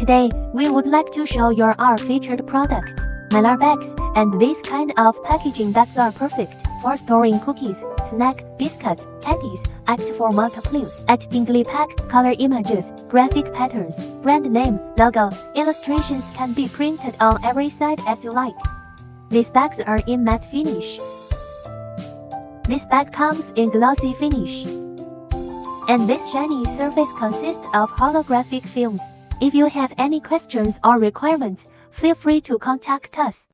Today, we would like to show you our featured products, Mylar bags, and this kind of packaging bags are perfect for storing cookies, snack, biscuits, candies, apt for multiple use. At DINGLI Pack, color images, graphic patterns, brand name, logo, illustrations can be printed on every side as you like. These bags are in matte finish. This bag comes in glossy finish. And this shiny surface consists of holographic films. If you have any questions or requirements, feel free to contact us.